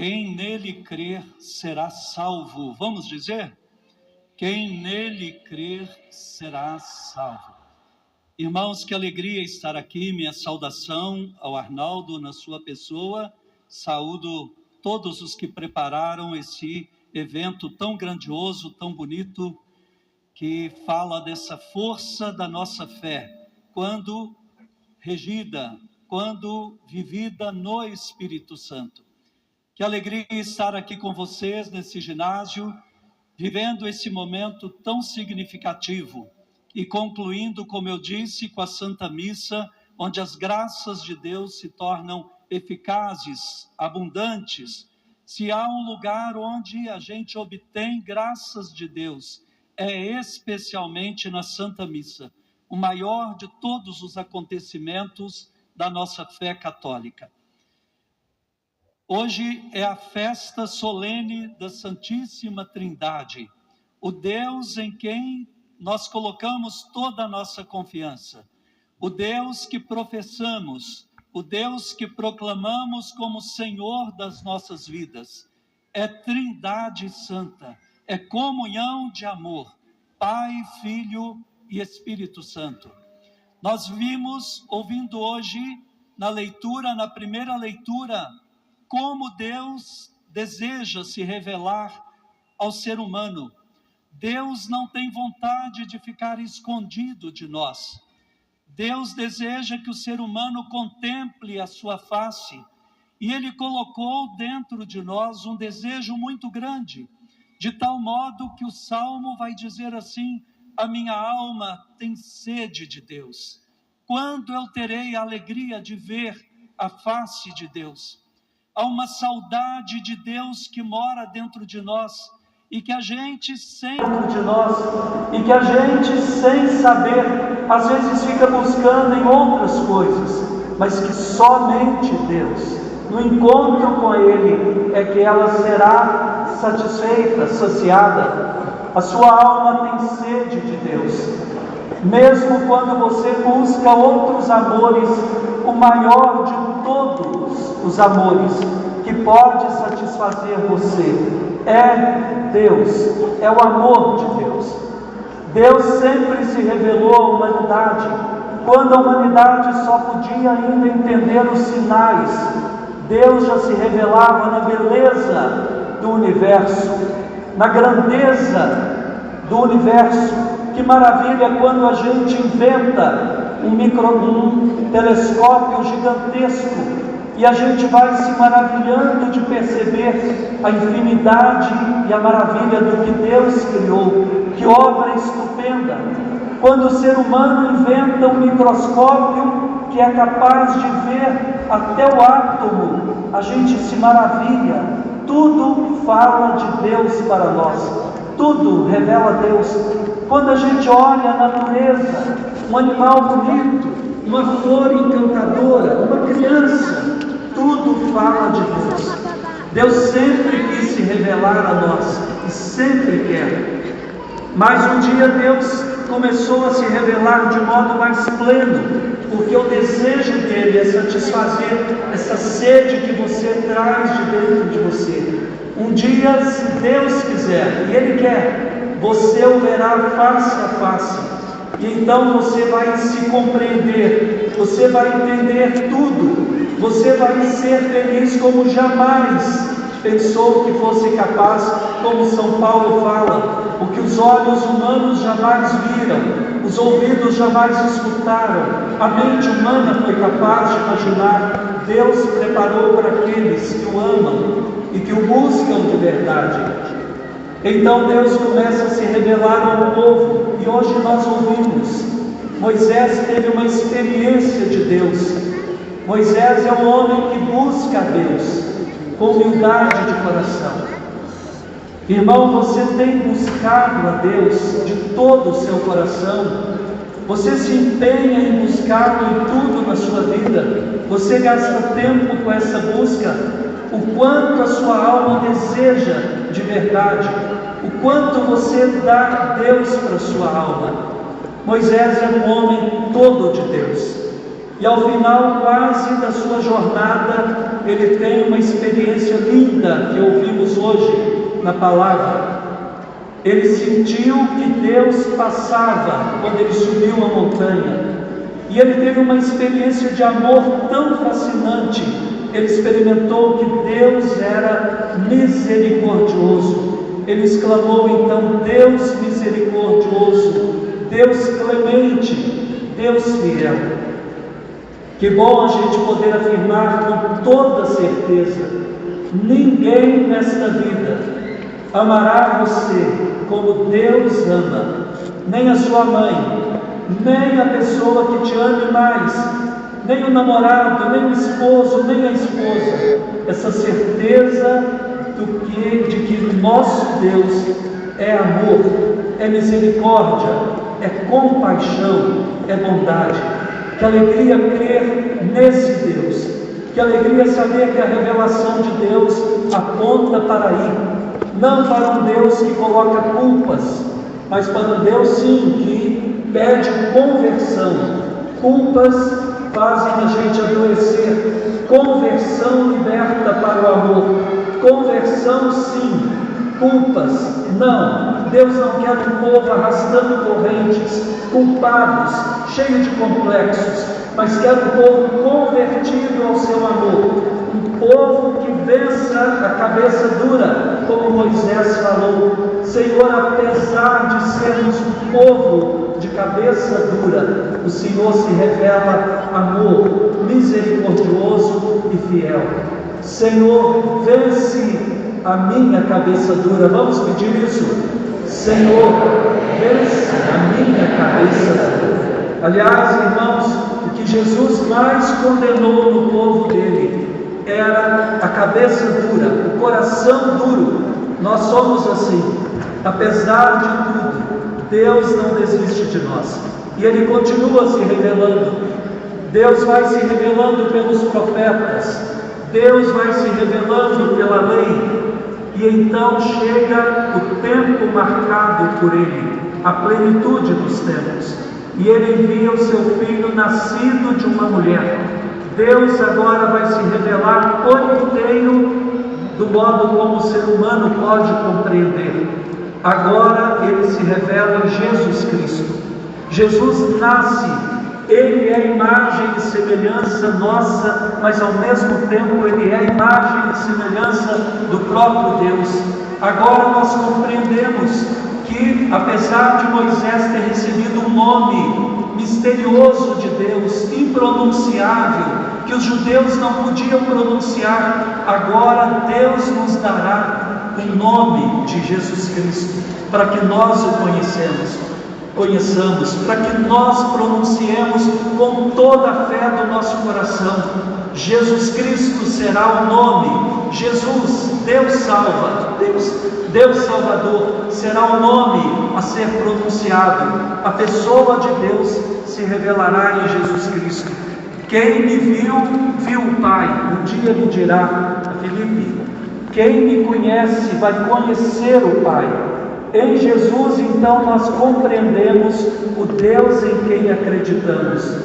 Quem nele crer será salvo. Vamos dizer? Quem nele crer será salvo. Irmãos, que alegria estar aqui. Minha saudação ao Arnaldo na sua pessoa. Saúdo todos os que prepararam esse evento tão grandioso, tão bonito, que fala dessa força da nossa fé, quando regida, quando vivida no Espírito Santo. Que alegria estar aqui com vocês nesse ginásio, vivendo esse momento tão significativo e concluindo, como eu disse, com a Santa Missa, onde as graças de Deus se tornam eficazes, abundantes. Se há um lugar onde a gente obtém graças de Deus, é especialmente na Santa Missa, o maior de todos os acontecimentos da nossa fé católica. Hoje é a festa solene da Santíssima Trindade, o Deus em quem nós colocamos toda a nossa confiança, o Deus que professamos, o Deus que proclamamos como Senhor das nossas vidas. É Trindade Santa, é comunhão de amor, Pai, Filho e Espírito Santo. Nós vimos, ouvindo hoje, na primeira leitura, como Deus deseja se revelar ao ser humano. Deus não tem vontade de ficar escondido de nós. Deus deseja que o ser humano contemple a sua face, e Ele colocou dentro de nós um desejo muito grande, de tal modo que o Salmo vai dizer assim: a minha alma tem sede de Deus. Quando eu terei a alegria de ver a face de Deus? Há uma saudade de Deus que mora dentro de nós e que a gente sem saber, às vezes fica buscando em outras coisas, mas que somente Deus, no encontro com Ele, é que ela será satisfeita, saciada. A sua alma tem sede de Deus. Mesmo quando você busca outros amores, o maior de todos os amores que pode satisfazer você é Deus, é o amor de Deus. Deus sempre se revelou à humanidade, quando a humanidade só podia ainda entender os sinais. Deus já se revelava na beleza do universo, na grandeza do universo. Que maravilha quando a gente inventa um telescópio gigantesco e a gente vai se maravilhando de perceber a infinidade e a maravilha do que Deus criou. Que obra estupenda! Quando o ser humano inventa um microscópio que é capaz de ver até o átomo, a gente se maravilha. Tudo fala de Deus para nós, tudo revela Deus. Quando a gente olha a natureza, um animal bonito, uma flor encantadora, uma criança, tudo fala de Deus. Deus sempre quis se revelar a nós e sempre quer. Mas um dia Deus começou a se revelar de modo mais pleno, porque o desejo dele é satisfazer essa sede que você traz de dentro de você. Um dia, se Deus quiser, e Ele quer, você o verá face a face. E então você vai se compreender, você vai entender tudo, você vai ser feliz como jamais pensou que fosse capaz, como São Paulo fala, o que os olhos humanos jamais viram, os ouvidos jamais escutaram, a mente humana foi capaz de imaginar. Deus preparou para aqueles que o amam e que o buscam de verdade. Então Deus começa a se revelar ao povo, e hoje nós ouvimos, Moisés teve uma experiência de Deus. Moisés é um homem que busca a Deus, com humildade de coração. Irmão, você tem buscado a Deus de todo o seu coração? Você se empenha em buscá-lo em tudo na sua vida? Você gasta tempo com essa busca? O quanto a sua alma deseja de verdade? O quanto você dá a Deus para a sua alma? Moisés era um homem todo de Deus. E ao final quase da sua jornada, ele tem uma experiência linda que ouvimos hoje na palavra. Ele sentiu que Deus passava quando ele subiu a montanha. E ele teve uma experiência de amor tão fascinante. Ele experimentou que Deus era misericordioso. Ele exclamou então: Deus misericordioso, Deus clemente, Deus fiel. Que bom a gente poder afirmar com toda certeza: ninguém nesta vida amará você como Deus ama, nem a sua mãe, nem a pessoa que te ame mais, nem o namorado, nem o esposo, nem a esposa. Essa certeza de que o nosso Deus é amor, é misericórdia, é compaixão, é bondade. Que alegria crer nesse Deus, que alegria saber que a revelação de Deus aponta para aí, não para um Deus que coloca culpas, mas para um Deus sim que pede conversão. Culpas fazem a gente adoecer, conversão liberta para o amor, conversão sim, culpas não. Deus não quer um povo arrastando correntes, culpados, cheio de complexos, mas quer um povo convertido ao seu amor, um povo que vença a cabeça dura, como Moisés falou: Senhor, apesar de sermos um povo de cabeça dura, o Senhor se revela amor, misericordioso e fiel. Senhor, vence a minha cabeça dura. Vamos pedir isso? Senhor, vence a minha cabeça dura. Aliás, irmãos, o que Jesus mais condenou no povo dele era a cabeça dura, o coração duro. Nós somos assim. Apesar de tudo, Deus não desiste de nós, e Ele continua se revelando. Deus vai se revelando pelos profetas, Deus vai se revelando pela lei, e então chega o tempo marcado por Ele, a plenitude dos tempos, e Ele envia o seu Filho nascido de uma mulher. Deus agora vai se revelar por inteiro, do modo como o ser humano pode compreender. Agora Ele se revela em Jesus Cristo. Jesus nasce, Ele é a imagem e semelhança nossa, mas ao mesmo tempo Ele é a imagem e semelhança do próprio Deus. Agora nós compreendemos que, apesar de Moisés ter recebido um nome misterioso de Deus, impronunciável, que os judeus não podiam pronunciar, agora Deus nos dará o nome de Jesus Cristo, para que nós o conheçamos, para que nós pronunciemos com toda a fé do nosso coração. Jesus Cristo será o nome. Jesus, Deus salva, Deus Salvador, será o nome a ser pronunciado. A pessoa de Deus se revelará em Jesus Cristo. Quem me viu, viu o Pai. Um dia lhe dirá a Filipe: quem me conhece vai conhecer o Pai. Em Jesus, então, nós compreendemos o Deus em quem acreditamos.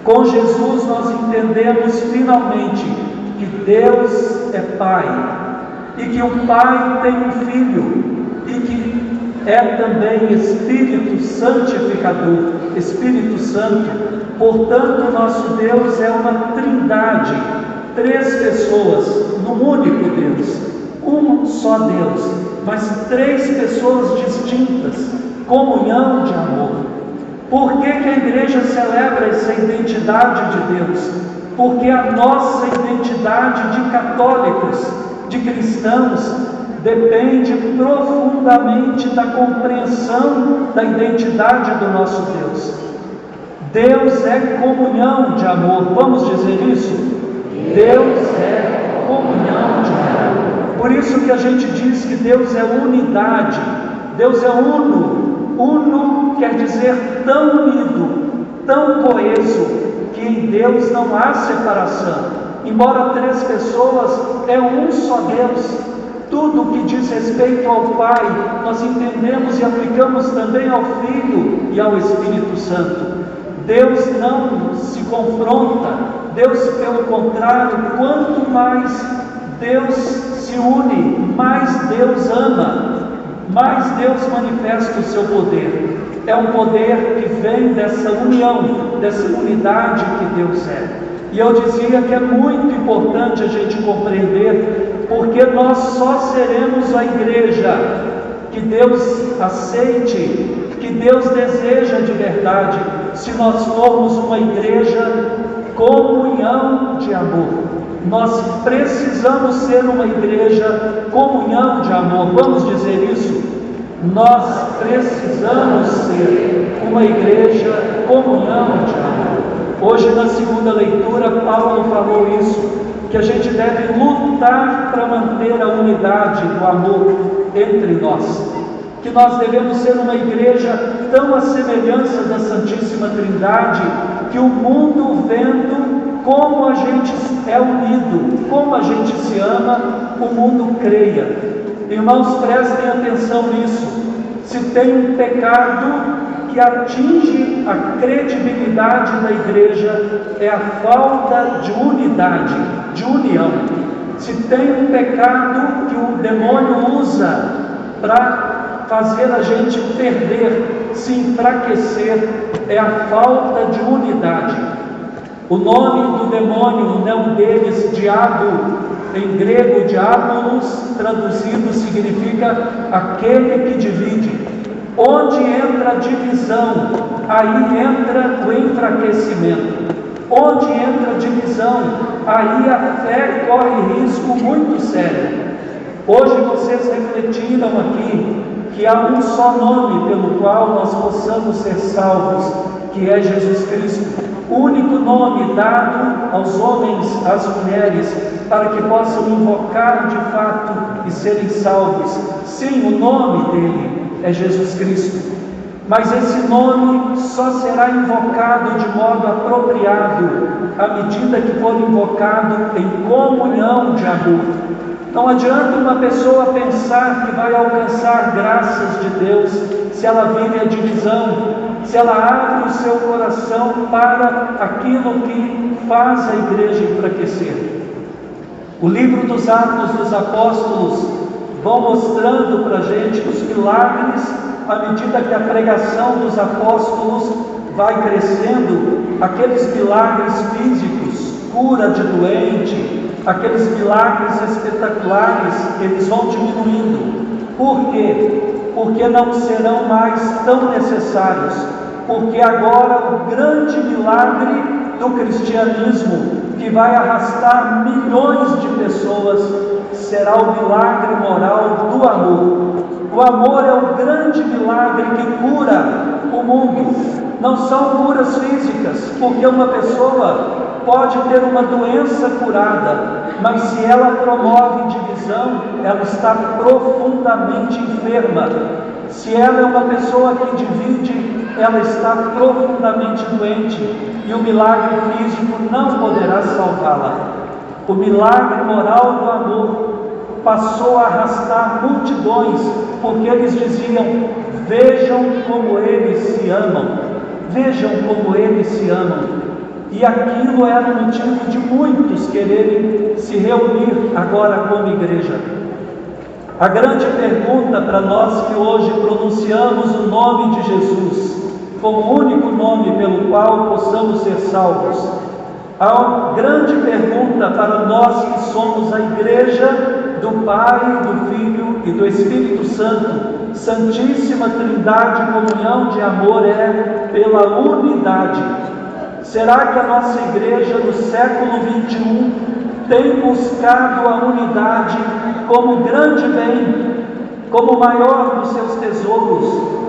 Com Jesus, nós entendemos finalmente que Deus é Pai, e que o Pai tem um Filho, e que é também Espírito Santificador, Espírito Santo. Portanto, nosso Deus é uma trindade, 3 pessoas num único Deus, um só Deus, mas 3 pessoas distintas, comunhão de amor. Por que a igreja celebra essa identidade de Deus? Porque a nossa identidade de católicos, de cristãos, depende profundamente da compreensão da identidade do nosso Deus. Deus é comunhão de amor. Vamos dizer isso? Deus é comunhão de amor. Por isso que a gente diz que Deus é unidade. Deus é uno. Uno quer dizer tão unido, tão coeso, que em Deus não há separação. Embora 3 pessoas, é um só Deus. Tudo que diz respeito ao Pai, nós entendemos e aplicamos também ao Filho e ao Espírito Santo. Deus não se confronta, Deus, pelo contrário, quanto mais Deus se une, mais Deus ama, mais Deus manifesta o seu poder. É um poder que vem dessa união, dessa unidade que Deus é. E eu dizia que é muito importante a gente compreender, porque nós só seremos a igreja que Deus aceite, que Deus deseja de verdade, se nós formos uma igreja comunhão de amor. Nós precisamos ser uma igreja comunhão de amor. Vamos dizer isso? Nós precisamos ser uma igreja comunhão de amor. Hoje, na segunda leitura, Paulo falou isso, que a gente deve lutar para manter a unidade do amor entre nós, que nós devemos ser uma igreja tão à semelhança da Santíssima Trindade, que o mundo, vendo como a gente é unido, como a gente se ama, o mundo creia. Irmãos, prestem atenção nisso. Se tem um pecado que atinge a credibilidade da igreja, é a falta de unidade, de união. Se tem um pecado que o demônio usa para fazer a gente perder, se enfraquecer, é a falta de unidade. O nome do demônio, o nome deles, diabo, em grego, diabolos, traduzido, significa aquele que divide. Onde entra a divisão, aí entra o enfraquecimento. Onde entra a divisão, aí a fé corre risco muito sério. Hoje vocês refletiram aqui que há um só nome pelo qual nós possamos ser salvos, que é Jesus Cristo. O único nome dado aos homens, às mulheres, para que possam invocar de fato e serem salvos. Sim, o nome dele é Jesus Cristo. Mas esse nome só será invocado de modo apropriado à medida que for invocado em comunhão de amor. Não adianta uma pessoa pensar que vai alcançar graças de Deus se ela vive a divisão, se ela abre o seu coração para aquilo que faz a igreja enfraquecer. O livro dos Atos dos Apóstolos vão mostrando para a gente os milagres à medida que a pregação dos apóstolos vai crescendo, aqueles milagres físicos, cura de doente, aqueles milagres espetaculares, eles vão diminuindo. Por quê? Porque não serão mais tão necessários. Porque agora o grande milagre do cristianismo, que vai arrastar milhões de pessoas, será o milagre moral do amor. O amor é o grande milagre que cura o mundo. Não são curas físicas, porque uma pessoa pode ter uma doença curada, mas se ela promove divisão, ela está profundamente enferma. Se ela é uma pessoa que divide, ela está profundamente doente, e o milagre físico não poderá salvá-la. O milagre moral do amor passou a arrastar multidões, porque eles diziam: vejam como eles se amam, vejam como eles se amam. E aquilo era o motivo de muitos quererem se reunir agora como igreja. A grande pergunta para nós que hoje pronunciamos o nome de Jesus como o único nome pelo qual possamos ser salvos, a uma grande pergunta para nós que somos a igreja do Pai, do Filho e do Espírito Santo, Santíssima Trindade, comunhão de amor, é pela unidade. Será que a nossa igreja do século XXI tem buscado a unidade como grande bem, como o maior dos seus tesouros?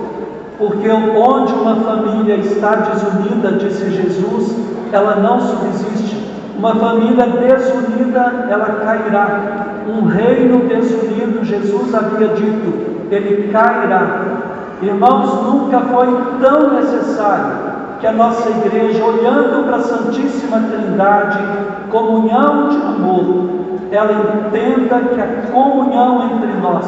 Porque onde uma família está desunida, disse Jesus, ela não subsiste. Uma família desunida, ela cairá. Um reino desunido, Jesus havia dito, ele cairá. Irmãos, nunca foi tão necessário que a nossa igreja, olhando para a Santíssima Trindade, comunhão de amor, ela entenda que a comunhão entre nós,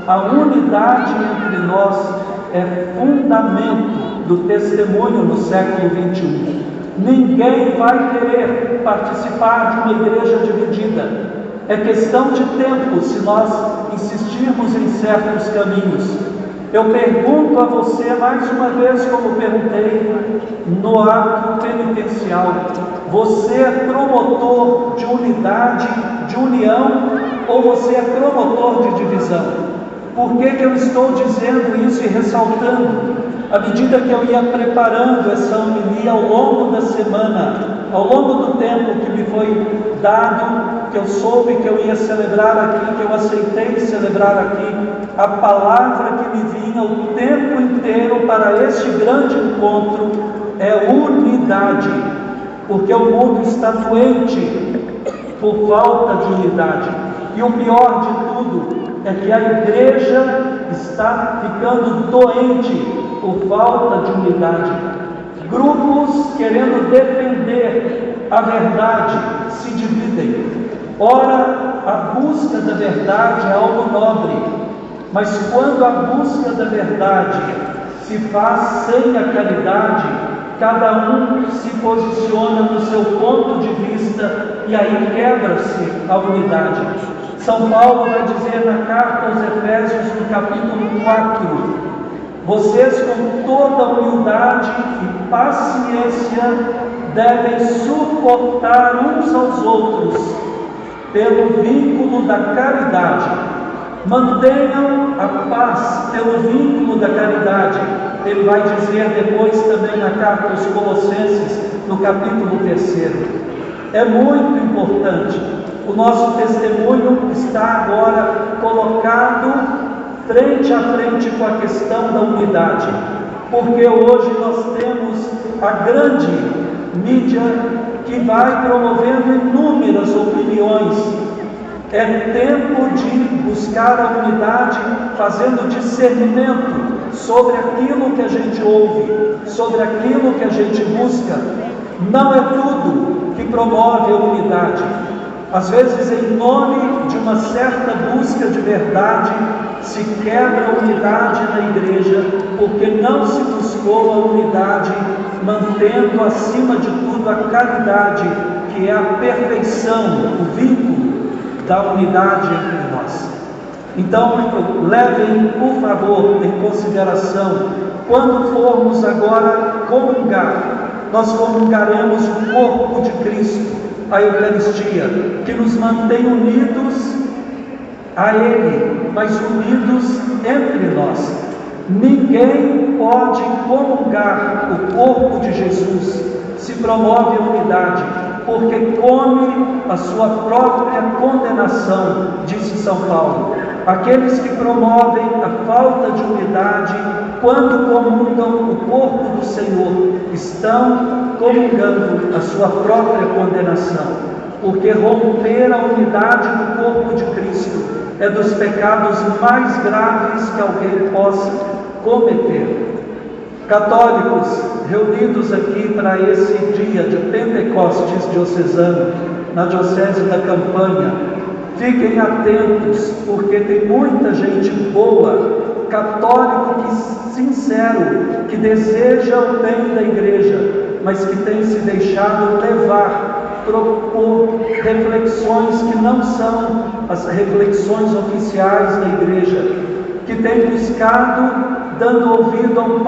a unidade entre nós, é fundamento do testemunho no século XXI. Ninguém vai querer participar de uma igreja dividida. É questão de tempo se nós insistirmos em certos caminhos. Eu pergunto a você mais uma vez, como perguntei no ato penitencial: você é promotor de unidade, de união, ou você é promotor de divisão? Por que eu estou dizendo isso e ressaltando? À medida que eu ia preparando essa homilia ao longo da semana, ao longo do tempo que me foi dado, que eu soube que eu ia celebrar aqui, que eu aceitei celebrar aqui, a palavra que me vinha o tempo inteiro para este grande encontro é unidade, porque o mundo está doente por falta de unidade. E o pior de tudo é que a igreja está ficando doente por falta de unidade. Grupos querendo defender a verdade se dividem. Ora, a busca da verdade é algo nobre, mas quando a busca da verdade se faz sem a caridade, cada um se posiciona no seu ponto de vista e aí quebra-se a unidade. São Paulo vai dizer na carta aos Efésios, no capítulo 4, vocês com toda humildade e paciência devem suportar uns aos outros pelo vínculo da caridade. Mantenham a paz pelo vínculo da caridade. Ele vai dizer depois também na carta aos Colossenses, no capítulo 3. É muito importante. O nosso testemunho está agora colocado frente a frente com a questão da unidade, porque hoje nós temos a grande mídia que vai promovendo inúmeras opiniões. É tempo de buscar a unidade, fazendo discernimento sobre aquilo que a gente ouve, sobre aquilo que a gente busca. Não é tudo que promove a unidade. Às vezes, em nome de uma certa busca de verdade, se quebra a unidade da igreja, porque não se buscou a unidade, mantendo acima de tudo a caridade, que é a perfeição, o vínculo da unidade entre nós. Então, levem, por favor, em consideração, quando formos agora comungar, nós comungaremos o corpo de Cristo, a Eucaristia, que nos mantém unidos a Ele, mas unidos entre nós. Ninguém pode comungar o corpo de Jesus se promove a unidade, porque come a sua própria condenação, disse São Paulo. Aqueles que promovem a falta de unidade, quando comungam o corpo do Senhor, estão comungando a sua própria condenação, porque romper a unidade do corpo de Cristo é dos pecados mais graves que alguém possa cometer. Católicos reunidos aqui para esse dia de Pentecostes diocesano, na Diocese da Campanha, fiquem atentos, porque tem muita gente boa, católico sincero, que deseja o bem da igreja, mas que tem se deixado levar por reflexões que não são as reflexões oficiais da igreja, que tem buscado, dando ouvido a um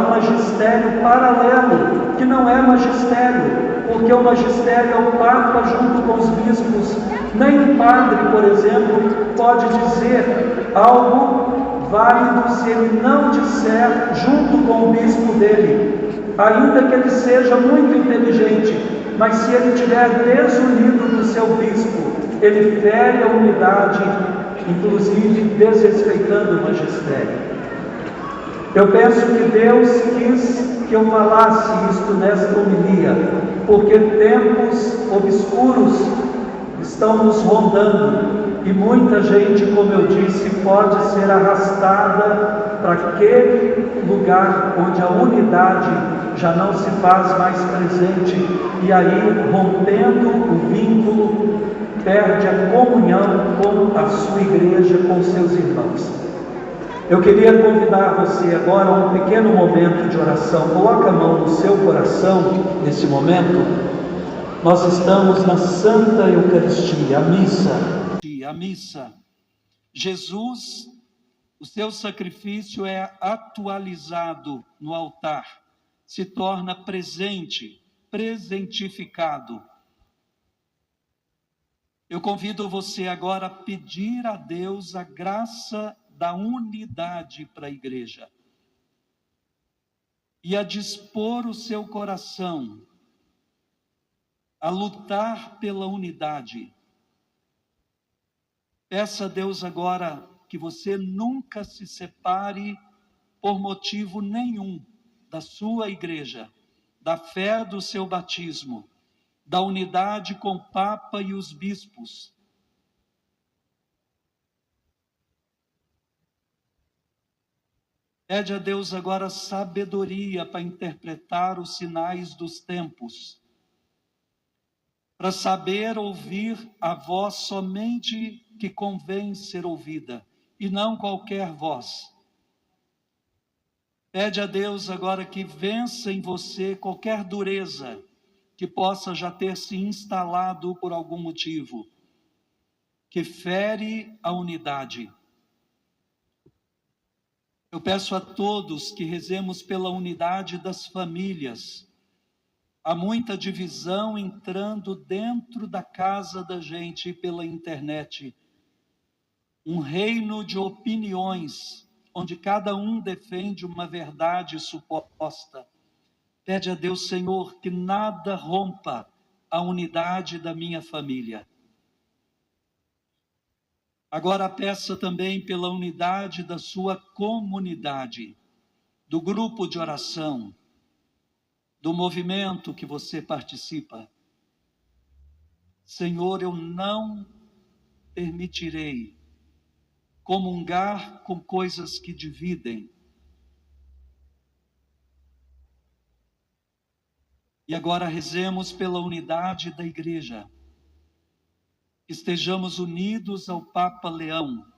magistério paralelo, que não é magistério, porque o magistério é o Papa junto com os bispos. Nem o padre, por exemplo, pode dizer algo válido se ele não disser junto com o bispo dele, ainda que ele seja muito inteligente, mas se ele estiver desunido do seu bispo, ele fere a unidade, inclusive desrespeitando o magistério. Eu penso que Deus quis que eu falasse isto nesta homilia, porque tempos obscuros estão nos rondando e muita gente, como eu disse, pode ser arrastada para aquele lugar onde a unidade já não se faz mais presente, e aí, rompendo o vínculo, perde a comunhão com a sua igreja, com seus irmãos. Eu queria convidar você agora a um pequeno momento de oração. Coloque a mão no seu coração nesse momento. Nós estamos na Santa Eucaristia, a missa. Jesus, o seu sacrifício é atualizado no altar, se torna presente, presentificado. Eu convido você agora a pedir a Deus a graça da unidade para a igreja e a dispor o seu coração a lutar pela unidade. Peça a Deus agora que você nunca se separe por motivo nenhum da sua igreja, da fé do seu batismo, da unidade com o Papa e os bispos. Pede a Deus agora sabedoria para interpretar os sinais dos tempos, para saber ouvir a voz somente que convém ser ouvida, e não qualquer voz. Pede a Deus agora que vença em você qualquer dureza que possa já ter se instalado por algum motivo, que fere a unidade. Eu peço a todos que rezemos pela unidade das famílias. Há muita divisão entrando dentro da casa da gente pela internet. Um reino de opiniões, onde cada um defende uma verdade suposta. Pede a Deus, Senhor, que nada rompa a unidade da minha família. Agora peça também pela unidade da sua comunidade, do grupo de oração, do movimento que você participa. Senhor, eu não permitirei comungar com coisas que dividem. E agora rezemos pela unidade da igreja. Estejamos unidos ao Papa Leão,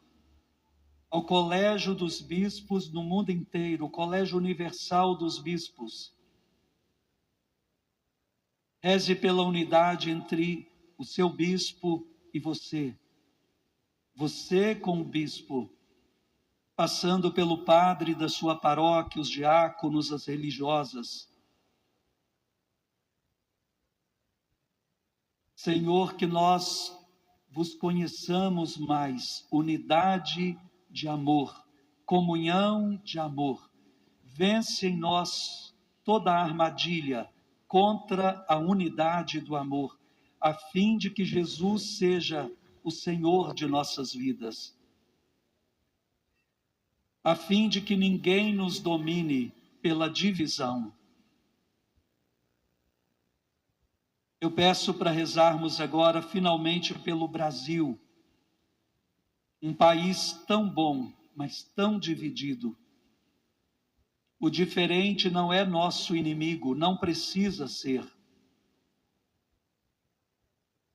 ao Colégio dos Bispos no mundo inteiro, o Colégio Universal dos Bispos. Reze pela unidade entre o seu bispo e você. Você com o bispo, passando pelo padre da sua paróquia, os diáconos, as religiosas. Senhor, que nós vos conheçamos mais, unidade de amor, comunhão de amor. Vence em nós toda a armadilha contra a unidade do amor, a fim de que Jesus seja o Senhor de nossas vidas, a fim de que ninguém nos domine pela divisão. Eu peço para rezarmos agora, finalmente, pelo Brasil, um país tão bom, mas tão dividido. O diferente não é nosso inimigo, não precisa ser.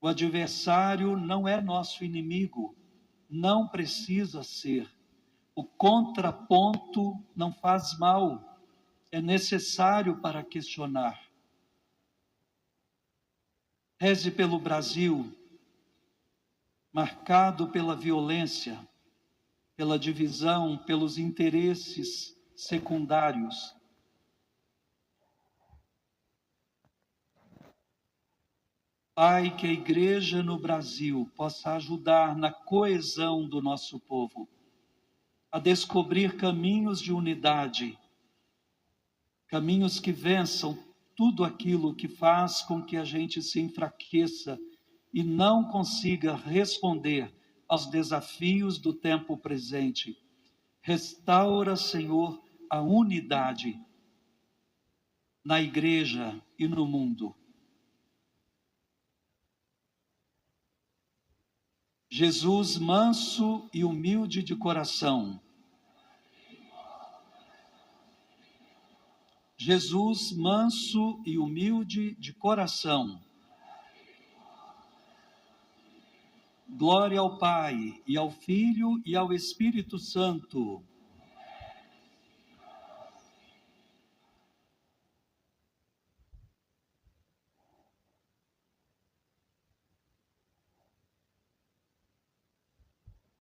O adversário não é nosso inimigo, não precisa ser. O contraponto não faz mal, é necessário para questionar. Reze pelo Brasil, marcado pela violência, pela divisão, pelos interesses secundários. Pai, que a igreja no Brasil possa ajudar na coesão do nosso povo, a descobrir caminhos de unidade, caminhos que vençam tudo aquilo que faz com que a gente se enfraqueça e não consiga responder aos desafios do tempo presente. Restaura, Senhor, a unidade na igreja e no mundo. Jesus, manso e humilde de coração. Jesus, manso e humilde de coração. Glória ao Pai, e ao Filho, e ao Espírito Santo.